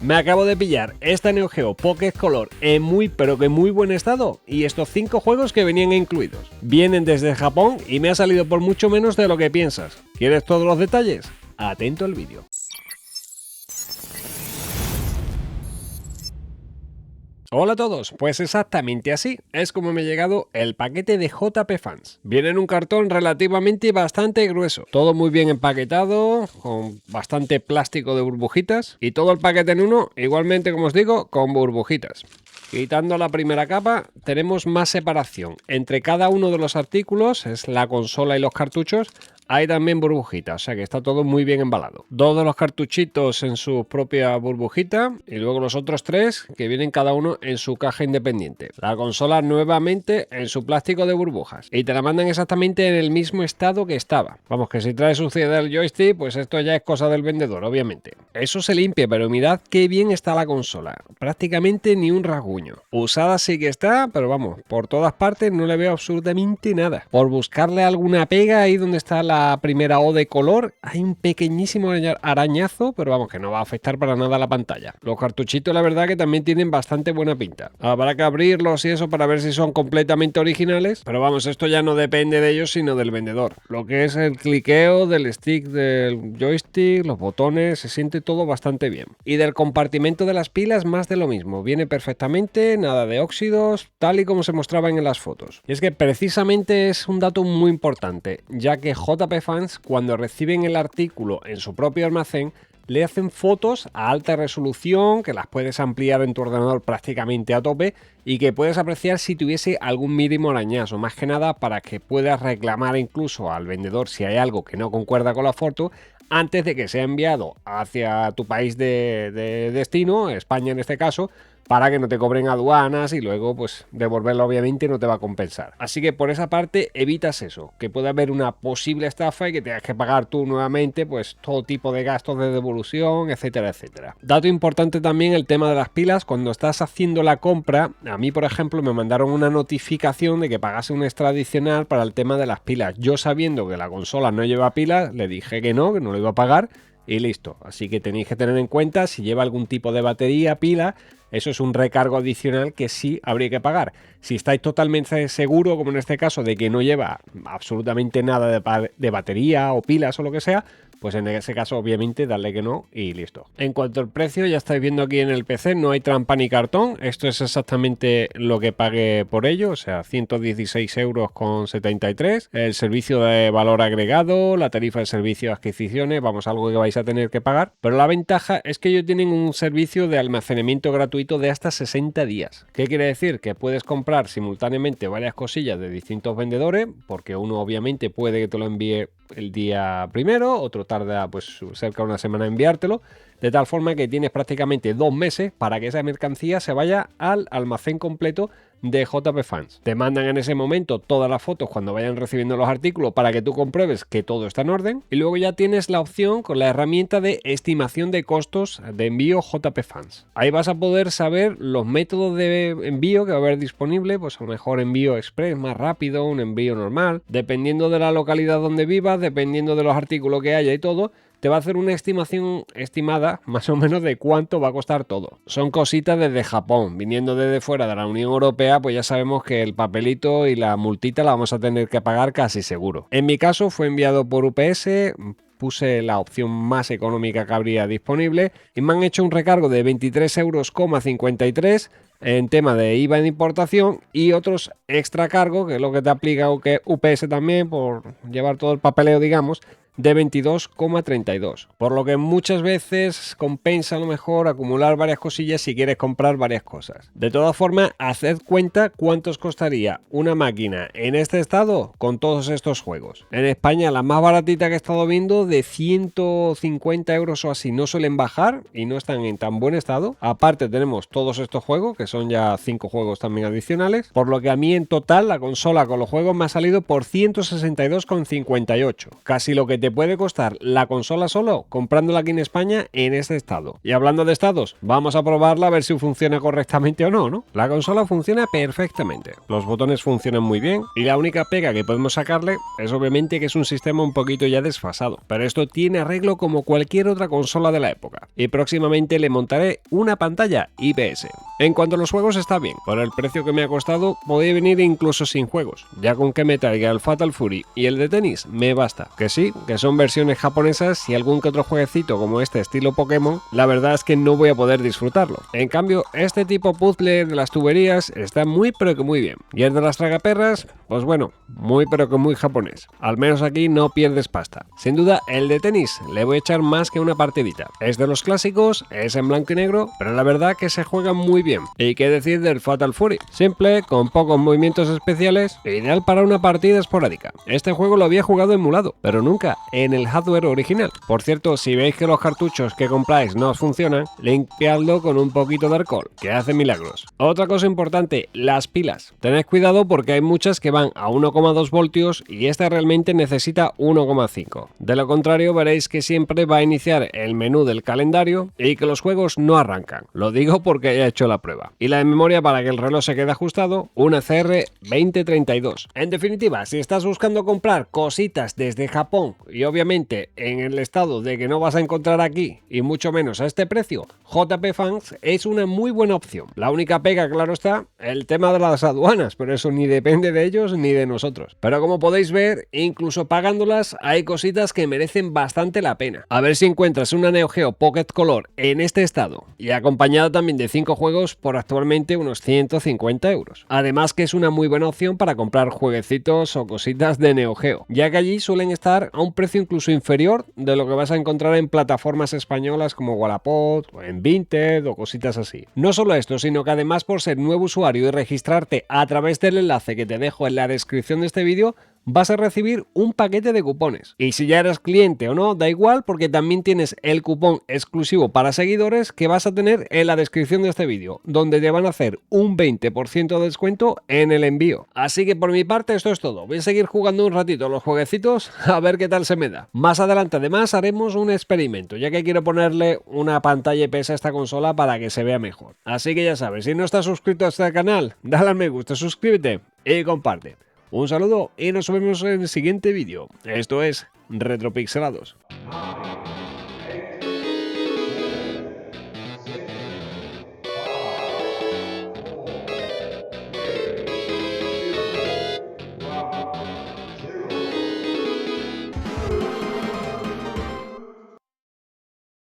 Me acabo de pillar esta Neo Geo Pocket Color en muy buen estado y estos 5 juegos que venían incluidos. Vienen desde Japón y me ha salido por mucho menos de lo que piensas. ¿Quieres todos los detalles? Atento al vídeo. Hola a todos, pues exactamente así es como me ha llegado el paquete de JP Fans. Viene en un cartón relativamente bastante grueso, todo muy bien empaquetado, con bastante plástico de burbujitas y todo el paquete en uno, igualmente como os digo, con burbujitas. Quitando la primera capa, tenemos más separación. Entre cada uno de los artículos, es la consola y los cartuchos, hay también burbujitas, o sea que está todo muy bien embalado. 2 de los cartuchitos en su propia burbujita y luego los otros 3 que vienen cada uno en su caja independiente. La consola nuevamente en su plástico de burbujas y te la mandan exactamente en el mismo estado que estaba. Vamos, que si trae suciedad el joystick, pues esto ya es cosa del vendedor, obviamente. Eso se limpia, pero mirad qué bien está la consola. Prácticamente ni un rasguño. Usada sí que está, pero vamos, por todas partes no le veo absolutamente nada. Por buscarle alguna pega ahí donde está la primera O de color, hay un pequeñísimo arañazo, pero vamos, que no va a afectar para nada a la pantalla. Los cartuchitos la verdad que también tienen bastante buena pinta. Habrá que abrirlos y eso para ver si son completamente originales, pero vamos, esto ya no depende de ellos sino del vendedor. Lo que es el cliqueo del stick del joystick, los botones, se siente todo bastante bien. Y del compartimento de las pilas más de lo mismo, viene perfectamente, nada de óxidos, tal y como se mostraban en las fotos. Y es que precisamente es un dato muy importante, ya que JP Fans, cuando reciben el artículo en su propio almacén, le hacen fotos a alta resolución que las puedes ampliar en tu ordenador prácticamente a tope y que puedes apreciar si tuviese algún mínimo arañazo, más que nada para que puedas reclamar incluso al vendedor si hay algo que no concuerda con la foto antes de que sea enviado hacia tu país de destino, España en este caso, para que no te cobren aduanas y luego pues devolverlo obviamente no te va a compensar. Así que por esa parte evitas eso, que pueda haber una posible estafa y que tengas que pagar tú nuevamente pues todo tipo de gastos de devolución, etcétera, etcétera. Dato importante también el tema de las pilas. Cuando estás haciendo la compra, a mí por ejemplo me mandaron una notificación de que pagase un extra adicional para el tema de las pilas. Yo sabiendo que la consola no lleva pilas, le dije que no lo iba a pagar y listo. Así que tenéis que tener en cuenta si lleva algún tipo de batería, pila. Eso es un recargo adicional que sí habría que pagar. Si estáis totalmente seguro, como en este caso, de que no lleva absolutamente nada de batería o pilas o lo que sea, pues en ese caso obviamente darle que no y listo. En cuanto al precio, ya estáis viendo aquí en el PC, no hay trampa ni cartón. Esto es exactamente lo que pagué por ello, o sea, 116,73 €. El servicio de valor agregado, la tarifa de servicio de adquisiciones, vamos, algo que vais a tener que pagar. Pero la ventaja es que ellos tienen un servicio de almacenamiento gratuito de hasta 60 días. ¿Qué quiere decir? Que puedes comprar simultáneamente varias cosillas de distintos vendedores, porque uno obviamente puede que te lo envíe el día primero, otro tarda pues cerca de una semana en enviártelo, de tal forma que tienes prácticamente 2 meses para que esa mercancía se vaya al almacén completo de JP Fans. Te mandan en ese momento todas las fotos cuando vayan recibiendo los artículos para que tú compruebes que todo está en orden y luego ya tienes la opción con la herramienta de estimación de costos de envío JP Fans. Ahí vas a poder saber los métodos de envío que va a haber disponible, pues a lo mejor envío express más rápido, un envío normal, dependiendo de la localidad donde vivas, dependiendo de los artículos que haya y todo. Te va a hacer una estimación estimada más o menos de cuánto va a costar todo. Son cositas desde Japón, viniendo desde fuera de la Unión Europea, pues ya sabemos que el papelito y la multita la vamos a tener que pagar casi seguro. En mi caso fue enviado por UPS, puse la opción más económica que habría disponible y me han hecho un recargo de 23,53 € en tema de IVA de importación y otros extra cargos, que es lo que te aplica UPS también por llevar todo el papeleo, digamos, de 22,32 €, por lo que muchas veces compensa a lo mejor acumular varias cosillas si quieres comprar varias cosas. De todas formas, haced cuenta cuánto os costaría una máquina en este estado con todos estos juegos. En España la más baratita que he estado viendo de 150 € o así, no suelen bajar y no están en tan buen estado. Aparte tenemos todos estos juegos que son ya 5 juegos también adicionales, por lo que a mí en total la consola con los juegos me ha salido por 162,58 €, casi lo que te puede costar la consola solo comprándola aquí en España en este estado. Y hablando de estados, vamos a probarla a ver si funciona correctamente o no, ¿no? La consola funciona perfectamente, los botones funcionan muy bien y la única pega que podemos sacarle es obviamente que es un sistema un poquito ya desfasado, pero esto tiene arreglo como cualquier otra consola de la época y próximamente le montaré una pantalla IPS. En cuanto a los juegos está bien, por el precio que me ha costado podría venir incluso sin juegos, ya con que me traiga el Fatal Fury y el de tenis me basta. Que sí, que son versiones japonesas y algún que otro jueguecito como este estilo Pokémon, la verdad es que no voy a poder disfrutarlo. En cambio, este tipo puzzle de las tuberías está muy pero que muy bien. Y el de las tragaperras, pues bueno, muy pero que muy japonés. Al menos aquí no pierdes pasta. Sin duda, el de tenis le voy a echar más que una partidita. Es de los clásicos, es en blanco y negro, pero la verdad que se juega muy bien. Y qué decir del Fatal Fury, simple, con pocos movimientos especiales, ideal para una partida esporádica. Este juego lo había jugado emulado, pero nunca en el hardware original. Por cierto, si veis que los cartuchos que compráis no os funcionan, limpiadlo con un poquito de alcohol, que hace milagros. Otra cosa importante, las pilas. Tened cuidado porque hay muchas que van a 1,2 voltios y esta realmente necesita 1,5. De lo contrario, veréis que siempre va a iniciar el menú del calendario y que los juegos no arrancan. Lo digo porque he hecho la prueba. Y la de memoria para que el reloj se quede ajustado, una CR2032. En definitiva, si estás buscando comprar cositas desde Japón y obviamente en el estado de que no vas a encontrar aquí y mucho menos a este precio, JP Fans es una muy buena opción. La única pega, claro está, el tema de las aduanas, pero eso ni depende de ellos ni de nosotros. Pero como podéis ver, incluso pagándolas hay cositas que merecen bastante la pena. A ver si encuentras una Neo Geo Pocket Color en este estado y acompañada también de 5 juegos por actualmente unos 150 euros. Además que es una muy buena opción para comprar jueguecitos o cositas de Neo Geo, ya que allí suelen estar a un precio incluso inferior de lo que vas a encontrar en plataformas españolas como Wallapop o en Vinted o cositas así. No solo esto, sino que además por ser nuevo usuario y registrarte a través del enlace que te dejo en la descripción de este vídeo, vas a recibir un paquete de cupones. Y si ya eres cliente o no, da igual porque también tienes el cupón exclusivo para seguidores que vas a tener en la descripción de este vídeo, donde te van a hacer un 20% de descuento en el envío. Así que por mi parte esto es todo. Voy a seguir jugando un ratito los jueguecitos a ver qué tal se me da. Más adelante además haremos un experimento, ya que quiero ponerle una pantalla IPS a esta consola para que se vea mejor. Así que ya sabes, si no estás suscrito a este canal, dale al me gusta, suscríbete y comparte. Un saludo y nos vemos en el siguiente vídeo. Esto es Retropixelados.